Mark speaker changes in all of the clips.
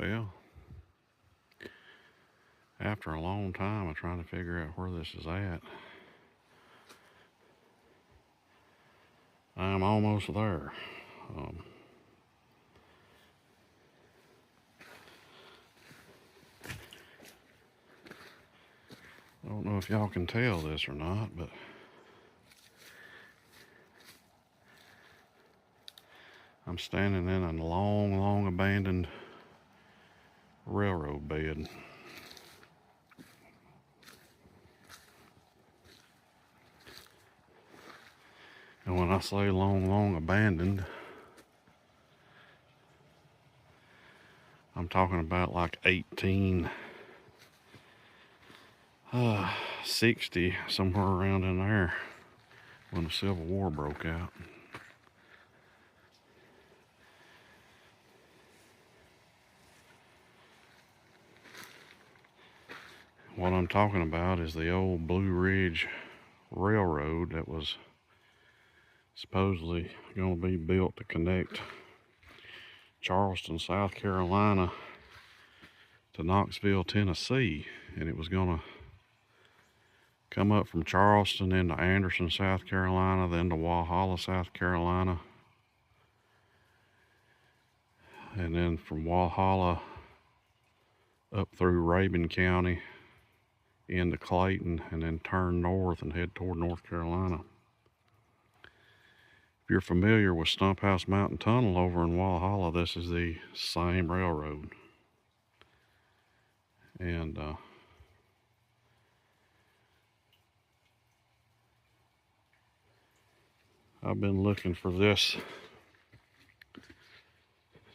Speaker 1: Well, after a long time of trying to figure out where this is at, I'm almost there. Um, I don't know if y'all can tell this or not, but I'm standing in a long abandoned railroad bed. And when I say long abandoned, I'm talking about like 1860, somewhere around in there, when the Civil War broke out. What I'm talking about is the old Blue Ridge Railroad that was supposedly going to be built to connect Charleston, South Carolina to Knoxville, Tennessee. And it was going to come up from Charleston into Anderson, South Carolina, then to Walhalla, South Carolina, and then from Walhalla up through Rabun County into Clayton, and then turn north and head toward North Carolina. If you're familiar with Stumphouse Mountain Tunnel over in Walhalla, this is the same railroad. And I've been looking for this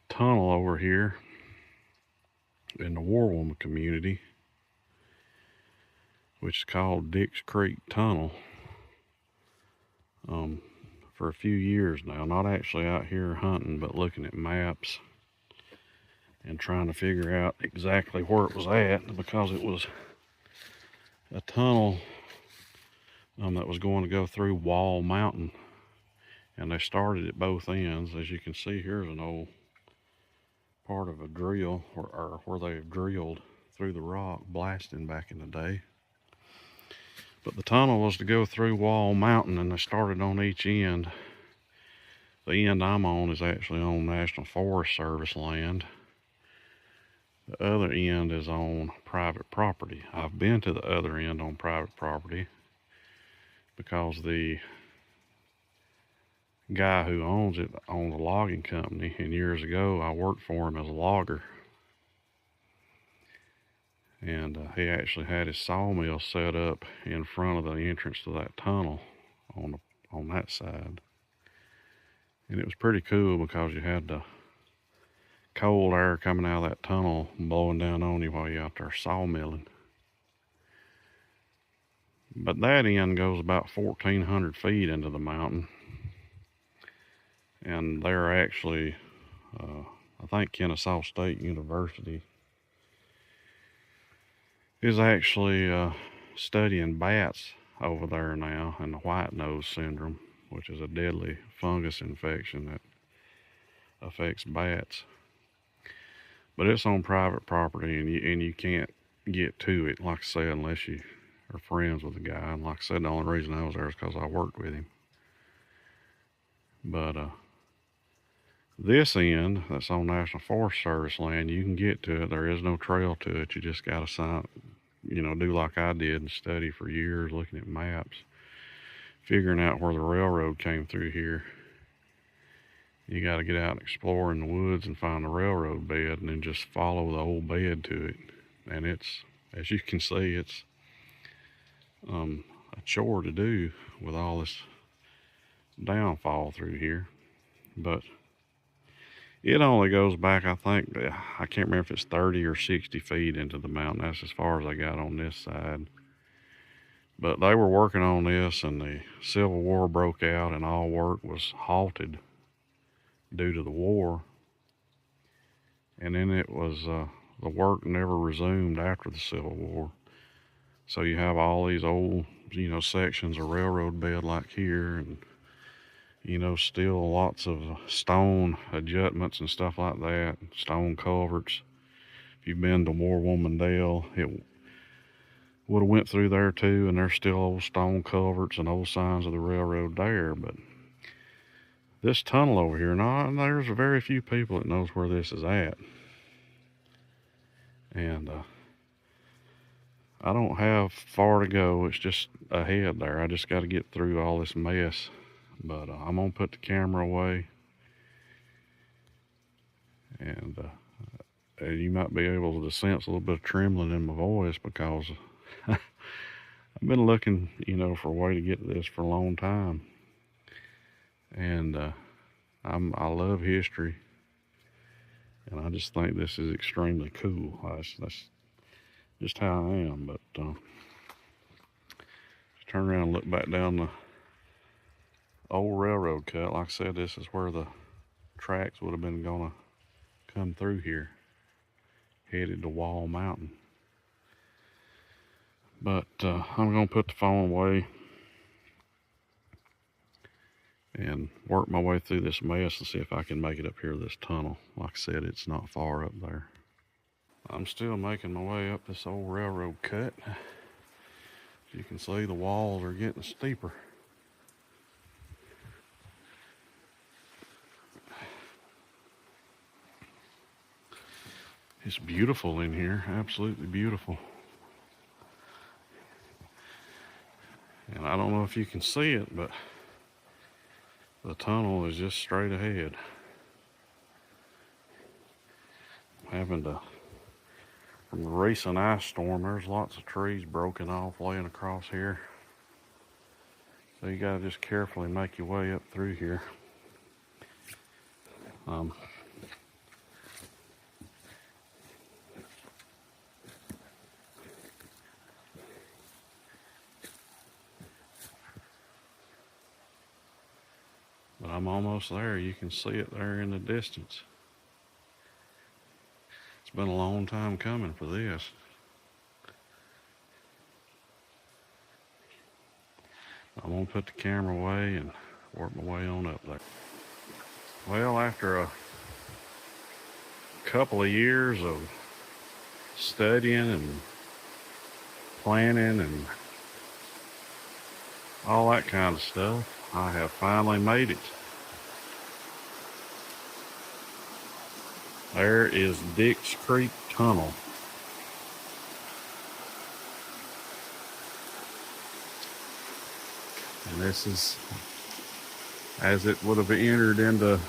Speaker 1: tunnel over here in the War Woman community, which is called Dix Creek Tunnel, for a few years now. Not actually out here hunting, but looking at maps and trying to figure out exactly where it was at, because it was a tunnel that was going to go through Wall Mountain, and they started at both ends. As you can see, here's an old part of a drill, or where they drilled through the rock blasting back in the day. But the tunnel was to go through Wall Mountain, and they started on each end. The end I'm on is actually on National Forest Service land. The other end is on private property. I've been to the other end on private property because the guy who owns it owns a logging company, and years ago I worked for him as a logger. And he actually had his sawmill set up in front of the entrance to that tunnel on that side. And it was pretty cool because you had the cold air coming out of that tunnel blowing down on you while you're out there sawmilling. But that end goes about 1,400 feet into the mountain. And they're actually, I think Kennesaw State University is actually studying bats over there now, and the white nose syndrome, which is a deadly fungus infection that affects bats. But it's on private property, and you can't get to it, like I said, unless you are friends with the guy. And like I said, the only reason I was there is because I worked with him. But this end that's on National Forest Service land, you can get to it. There is no trail to it. You just got to do like I did and study for years, looking at maps, figuring out where the railroad came through here. You got to get out and explore in the woods and find the railroad bed, and then just follow the old bed to it. And it's, as you can see, it's a chore to do with all this downfall through here. But it only goes back, I think, I can't remember if it's 30 or 60 feet into the mountain. That's as far as I got on this side. But they were working on this, and the Civil War broke out, and all work was halted due to the war. And then it was, the work never resumed after the Civil War. So you have all these old, sections of railroad bed like here, and still lots of stone adjutments and stuff like that, stone culverts. If you've been to War Woman Dale, it would have went through there too, and there's still old stone culverts and old signs of the railroad there. But this tunnel over here, there's very few people that knows where this is at. And I don't have far to go. It's just ahead there. I just got to get through all this mess. But I'm going to put the camera away. And you might be able to sense a little bit of trembling in my voice because I've been looking, for a way to get to this for a long time. And I love history. And I just think this is extremely cool. That's just how I am. But just turn around and look back down the old railroad cut. Like I said, this is where the tracks would have been gonna come through here, headed to Wall Mountain. But I'm gonna put the phone away and work my way through this mess and see if I can make it up here this tunnel. Like I said, it's not far up there. I'm still making my way up this old railroad cut. As you can see, the walls are getting steeper. It's beautiful in here, absolutely beautiful. And I don't know if you can see it, but the tunnel is just straight ahead. From the recent ice storm, there's lots of trees broken off laying across here. So you gotta just carefully make your way up through here. But I'm almost there. You can see it there in the distance. It's been a long time coming for this. I'm gonna put the camera away and work my way on up there. Well, after a couple of years of studying and planning and all that kind of stuff, I have finally made it. There is Dix Creek Tunnel. And this is as it would have entered into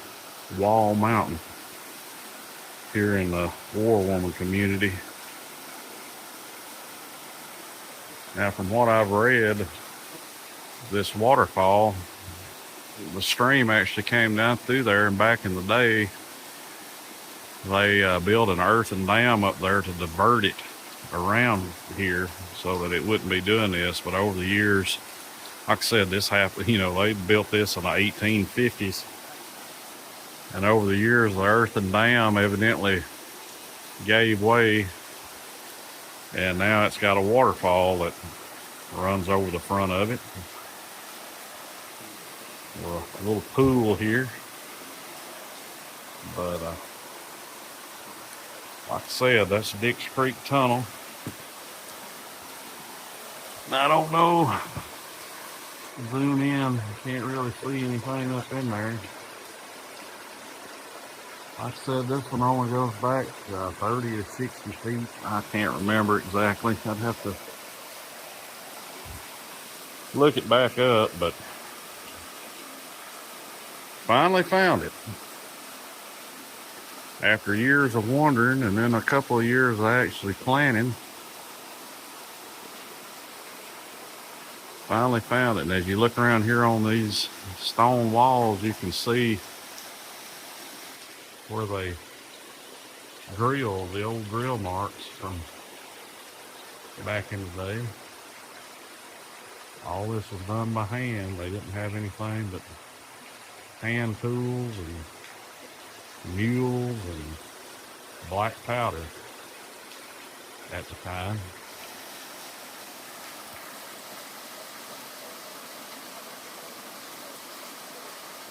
Speaker 1: Wall Mountain here in the War Woman community. Now, from what I've read, this waterfall, the stream actually came down through there, and back in the day, they built an earthen dam up there to divert it around here so that it wouldn't be doing this. But over the years, like I said, this happened, they built this in the 1850s. And over the years, the earthen dam evidently gave way, and now it's got a waterfall that runs over the front of it. A little pool here. But like I said, that's Dix Creek Tunnel. Now, I don't know, zoom in, can't really see anything up in there. Like I said, this one only goes back 30 to 60 feet. I can't remember exactly. I'd have to look it back up, but finally found it. After years of wandering and then a couple of years of actually planning, finally found it. And as you look around here on these stone walls, you can see where they drilled, the old drill marks from back in the day. All this was done by hand. They didn't have anything but hand tools and mules and black powder at the time.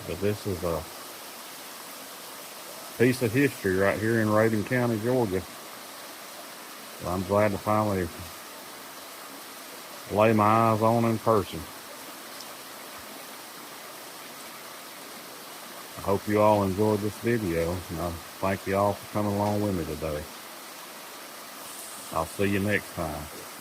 Speaker 1: But this is a piece of history right here in Rabun County, Georgia. But I'm glad to finally lay my eyes on in person. I hope you all enjoyed this video, and I thank you all for coming along with me today. I'll see you next time.